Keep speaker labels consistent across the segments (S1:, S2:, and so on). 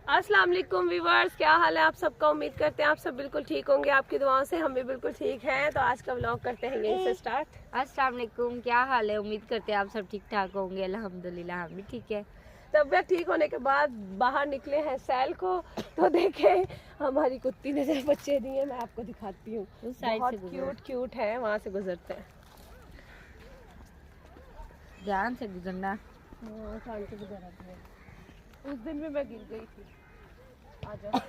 S1: अस्सलाम वालेकुम व्यूअर्स, क्या हाल है आप सबका। उम्मीद करते हैं आप सब बिल्कुल ठीक होंगे। आपकी दुआओं से हम भी बिल्कुल ठीक हैं। तो आज का व्लॉग करते हैं यहीं से स्टार्ट।
S2: अस्सलाम वालेकुम, क्या हाल है। उम्मीद करते हैं आप सब ठीक ठाक होंगे। अल्हम्दुलिल्लाह हम भी ठीक है।
S1: तबीयत ठीक होने के बाद बाहर निकले हैं सैल को। तो देखें हमारी कुत्ती ने जो बच्चे दिए मैं आपको दिखाती हूँ। बहुत क्यूट है। वहाँ से गुजरते हैं,
S2: ध्यान से गुजरना।
S1: ध्यान से गुजरा दिए। उस दिन भी मैं गिर गई थी। आ जाओ।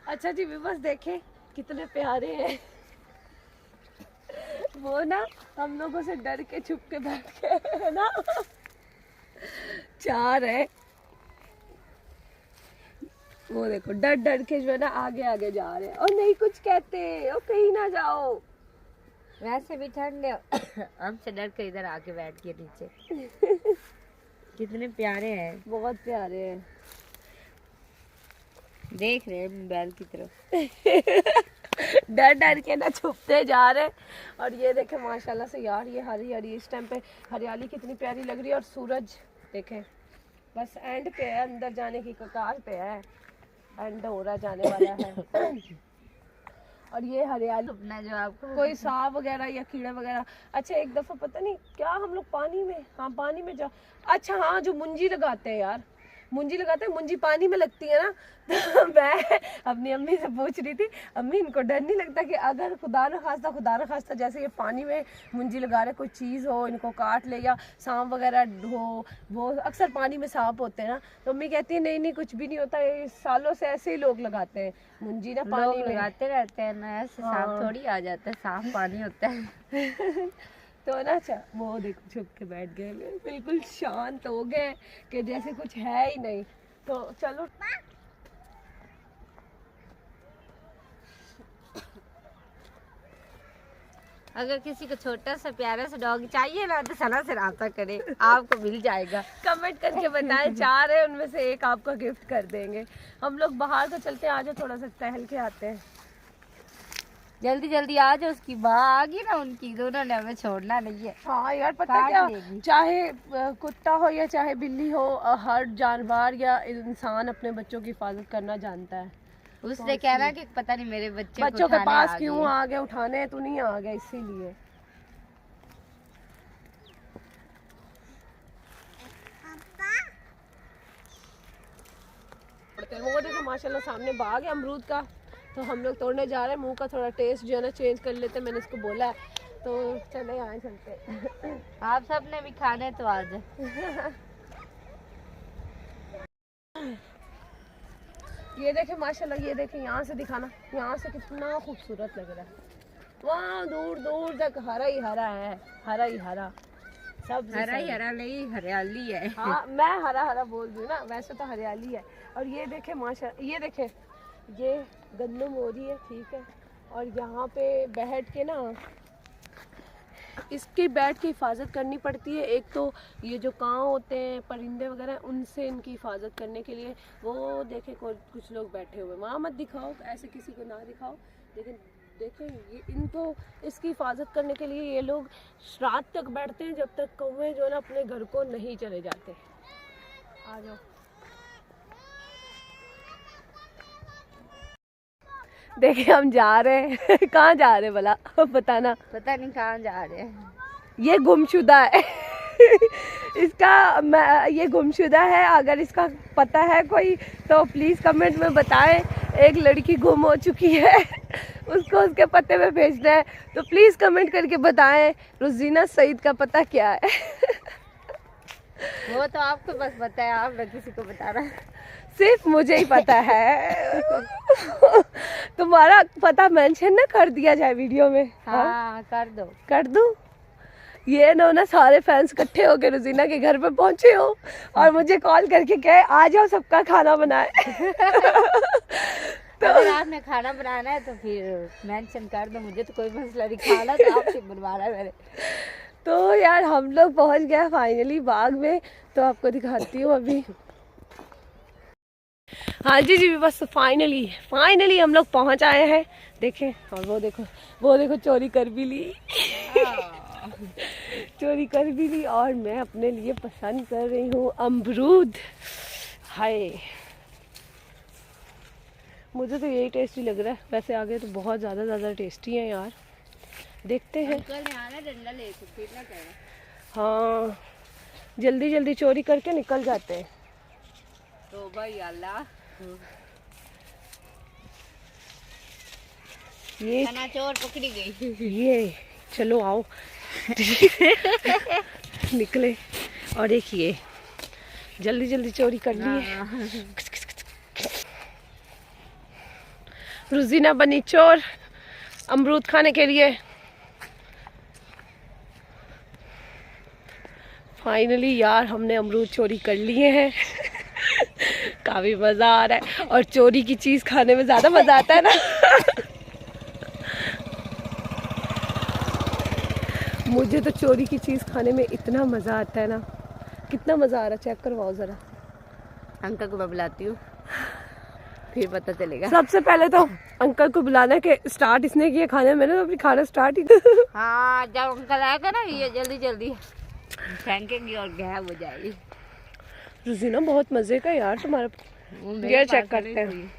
S1: अच्छा जी व्यूअर्स, देखें कितने प्यारे हैं। वो ना हम लोगों से डर के छुप के बैठ गए है ना। चार है वो, देखो डर डर के जो है ना आगे आगे जा रहे हैं और नहीं कुछ कहते और कहीं ना जाओ।
S2: वैसे भी ठंड है, हमसे डर कर इधर आके बैठ गए नीचे। कितने प्यारे हैं,
S1: बहुत प्यारे हैं।
S2: देख रहे हैं मोबाइल की तरफ।
S1: डर डर के ना छुपते जा रहे। और ये देखे माशाल्लाह से यार, ये हरी हरी इस टाइम पे हरियाली कितनी प्यारी लग रही है। और सूरज देखे बस एंड पे है, अंदर जाने की कगार पे है, एंड हो रहा जाने वाला है। और ये हरियाली
S2: अपना जो आपको
S1: कोई सांप वगैरह या कीड़ा वगैरह। अच्छा एक दफा पता नहीं क्या हम लोग पानी में, हाँ पानी में जा, अच्छा हाँ जो मुंजी लगाते हैं यार, मुंजी लगाते हैं, मुंजी पानी में लगती है ना। तो मैं अपनी अम्मी से पूछ रही थी, अम्मी इनको डर नहीं लगता कि अगर खुदा न खास्ता जैसे ये पानी में मुंजी लगा रहे, कोई चीज़ हो इनको काट ले या सांप वगैरह हो, वो अक्सर पानी में सांप होते हैं ना। तो अम्मी कहती है नहीं नहीं कुछ भी नहीं होता, ये सालों से ऐसे ही लोग लगाते हैं मुंजी ना, पानी में
S2: लगाते रहते हैं ना, ऐसे सांप थोड़ी आ जाता है, सांप पानी होता है।
S1: तो ना वो देखो छुप के बैठ गए, बिल्कुल शांत हो गए कि जैसे कुछ है ही नहीं। तो चलो
S2: अगर किसी को छोटा सा प्यारा सा डॉग चाहिए ना तो सना से राब्ता करें, आपको मिल जाएगा।
S1: कमेंट करके बताएं, चार है उनमें से एक आपको गिफ्ट कर देंगे। हम लोग बाहर तो चलते हैं, आज थोड़ा सा टहल के आते हैं।
S2: जल्दी जल्दी आ जाओ, उसकी माँ आ गई ना, उनकी दोनों ने हमें छोड़ना नहीं है।
S1: हाँ यार पता क्या, चाहे कुत्ता हो या चाहे बिल्ली हो, हर जानवर या इंसान अपने बच्चों की हिफाजत करना जानता है।
S2: उसने कहना कि पता नहीं मेरे
S1: बच्चों के पास क्यों आ गए उठाने, तो नहीं आ गए इसीलिए। वो देखो माशाल्लाह सामने बाग है अमरूद का, तो हम लोग तोड़ने जा रहे हैं। मुंह का थोड़ा टेस्ट जो है ना चेंज कर लेते हैं, मैंने इसको बोला है। तो चले आए चलते।
S2: आप सब ने भी खाना है तो आ जाए।
S1: ये देखे माशाल्लाह, ये देखे यहाँ से दिखाना, यहाँ से कितना खूबसूरत लग रहा है। वहाँ दूर दूर तक हरा ही हरा है, हरा ही हरा, सब
S2: हरा ही हरा नहीं, हरियाली है।
S1: हाँ मैं हरा हरा बोल रही हूँ ना, वैसे तो हरियाली है। और ये देखे माशाल्लाह, ये देखे ये गंदम हो रही है, ठीक है। और यहाँ पे बैठ के ना इसकी बैठ के हिफाजत करनी पड़ती है। एक तो ये जो कांव होते हैं परिंदे वगैरह, उनसे इनकी हिफाजत करने के लिए वो देखे कुछ लोग बैठे हुए, वहाँ मत दिखाओ, ऐसे किसी को ना दिखाओ, लेकिन देखें ये इनको इसकी हिफाजत करने के लिए ये लोग रात तक बैठते हैं, जब तक कौवे जो है ना अपने घर को नहीं चले जाते। आ जाओ। देखिए हम जा रहे हैं। कहाँ जा रहे हैं भला बताना।
S2: पता नहीं कहाँ जा रहे हैं,
S1: ये गुमशुदा है। ये गुमशुदा है। अगर इसका पता है कोई तो प्लीज़ कमेंट में बताएं। एक लड़की गुम हो चुकी है, उसको उसके पते पे भेजना है, तो प्लीज़ कमेंट करके बताएं रुजीना सईद का पता क्या है।
S2: वो तो आपको बस पता है, आप न किसी को बता रहा है।
S1: सिर्फ मुझे ही पता है। तुम्हारा पता मेंशन ना कर दिया जाए वीडियो में।
S2: हाँ
S1: कर दूं। ये ना सारे फैंस इकट्ठे होकर रुजीना के घर पे पहुंचे हो और मुझे कॉल करके कहे आ जाओ सबका खाना बनाए।
S2: तो अगर आपने खाना बनाना है तो फिर मेंशन कर दो, मुझे तो कोई मसला नहीं, खाना तो आपसे बनवाना है मैंने।
S1: तो यार हम लोग पहुंच गए फाइनली बाग में, तो आपको दिखाती हूँ अभी। हाँ जी जी, बस फाइनली हम लोग पहुंच आए हैं। देखें, और वो देखो चोरी कर भी ली। चोरी कर भी ली, और मैं अपने लिए पसंद कर रही हूँ अमरूद। हाय, मुझे तो यही टेस्टी लग रहा है। वैसे आगे तो बहुत ज़्यादा टेस्टी है यार, देखते हैं।
S2: डंडा ले
S1: हाँ, जल्दी चोरी करके निकल जाते हैं।
S2: तो भाई अल्लाह,
S1: ये
S2: चोर पकड़ी गई।
S1: ये चलो आओ निकले, और देखिए जल्दी चोरी कर ली है। रुजीना बनी चोर अमरूद खाने के लिए। फाइनली यार हमने अमरूद चोरी कर लिए हैं। काफी मजा आ रहा है, और चोरी की चीज खाने में ज्यादा मजा आता है ना। मुझे तो चोरी की चीज खाने में इतना मजा आता है ना, कितना मजा आ रहा है, चेक करवाओ जरा।
S2: अंकल को मैं बुलाती हूँ, फिर पता चलेगा।
S1: सबसे पहले तो अंकल को बुलाना के स्टार्ट इसने किया खाने में, मैंने तो अभी खाना स्टार्ट ही।
S2: हाँ, जब अंकल आएगा ना ये जल्दी फेंकेंगी और गायब हो जाएगी।
S1: रुजीना बहुत मजे का यार तुम्हारा। ये चेक करते हैं,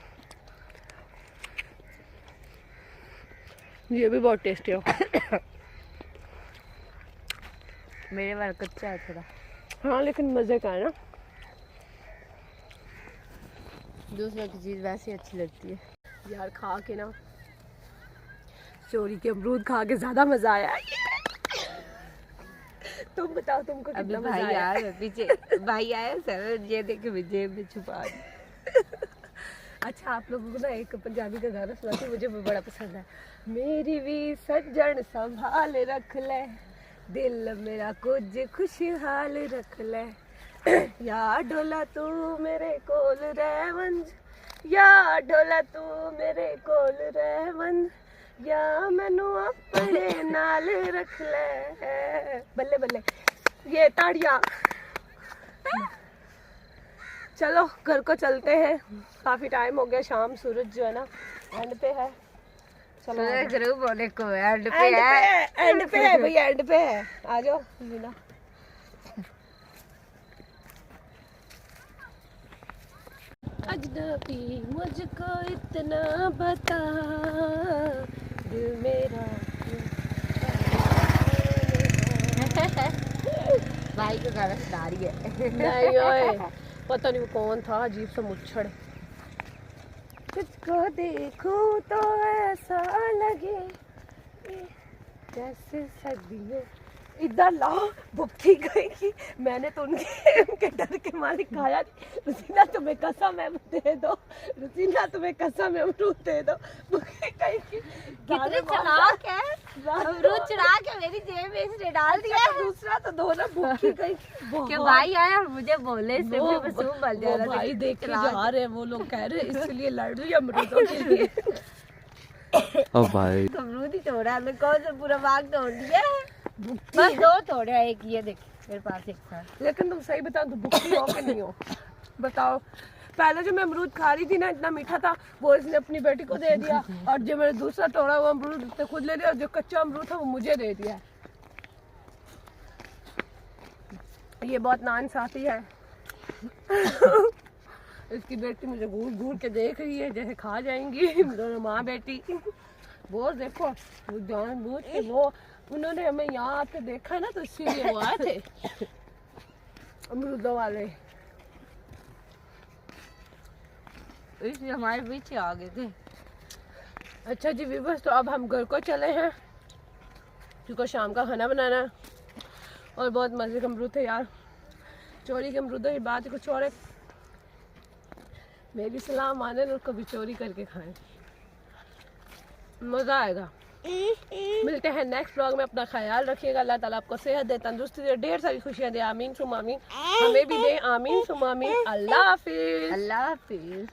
S1: ये भी बहुत टेस्टी है।
S2: मेरे बार कच्चा है थोड़ा।
S1: हाँ लेकिन मजे का है ना।
S2: दूसरों की चीज वैसे अच्छी लगती है
S1: यार, खा के ना, चोरी के अमरूद खा के ज्यादा मजा आया। तुम बताओ तुमको
S2: अभी
S1: कितना
S2: भाई
S1: मजा आया?
S2: आया पीछे, भाई आया सर, ये देखे मैं जेब में छुपा दी।
S1: अच्छा, आप लोगों को ना एक पंजाबी का गाना सुनाती हूँ, मुझे वो बड़ा पसंद है। मेरी भी सज्जन संभाल रख ले, दिल मेरा कुछ खुशहाल रख ले। या डोला तू मेरे कोल रहवंज, या डोला तू मेरे कोल रहवंज, या मैनू अपने नाल रख ले। बल्ले बल्ले, ये ताड़ियाँ। चलो घर को चलते हैं, काफी टाइम हो गया, शाम सूरज जो है ना एंड पे है। चलो
S2: जरूर बोले को एंड पे है,
S1: एंड पे है भैया, एंड पे है। आ जाओ मीना। अजनबी मुझको इतना बता, दिल मेरा।
S2: भाई को गाना सुना रही है।
S1: नहीं ओए, पता नहीं वो कौन था, अजीब सा मुच्छड़। तुझको देखूं तो ऐसा लगे जैसे सर्दियों। इधर लाओ, भुक्खी गई कि मैंने तो उनके डर के मारे खाया नहीं। रुसीना तुम्हें कसम है दे दो, रुसीना तुम्हें कसम है अमरूद दे दो। भुक्खी गई कि
S2: कितने चालाक है, अमरूद चुरा के मेरी जेब में इसने डाल दिया।
S1: दूसरा तो दो ना, भुक्खी गई
S2: कि भाई आया मुझे बोले से
S1: वो,
S2: फिर बस बल जा रहा
S1: भाई देख के जा रहे हैं वो लोग, कह रहे हैं इसलिए लड़ रही है अमरूदों के लिए।
S3: ओ भाई,
S2: अमरूद ही तोड़ा, हमने कौन सा पूरा बाग तोड़ दिया, बस दो तोड़े, एक ये देख मेरे पास एक था।
S1: लेकिन तुम सही बताओ, तो भुक्खी हो कि नहीं हो बताओ। पहले जो मैं अमरूद खा रही थी ना, इतना मीठा था, वो इसने अपनी बेटी को दे दिया, और जो मैंने दूसरा तोड़ा हुआ अमरूद उसने खुद ले लिया, और जो कच्चा अमरूद था वो मुझे दे दिया। ये बहुत नाइंसाफी है। इसकी बेटी मुझे घूर घूर के देख रही है जैसे खा जाएंगी दोनों माँ बेटी। वो देखो, वो जानबूझ के वो, उन्होंने हमें यहाँ आके देखा ना, तो इसीलिए वो आए थे अमरूदों वाले,
S2: इसलिए हमारे पीछे आ गए थे।
S1: अच्छा जी व्यूअर्स, तो अब हम घर को चले हैं क्योंकि शाम का खाना बनाना है, और बहुत मजे के अमरूद थे यार। चोरी के अमरूदों की बात ही कुछ और है। मेरी सलाह माने और कभी चोरी करके खाएं, मज़ा आएगा। मिलते हैं नेक्स्ट ब्लॉग में, अपना ख्याल रखिएगा। अल्लाह ताला आपको सेहत दे, तंदुरुस्ती दे, ढेर सारी खुशियां दे। आमीन सुम आमीन। हमें भी दे, आमीन सुम आमीन। अल्लाह हाफिज।
S2: अल्लाह हाफिज।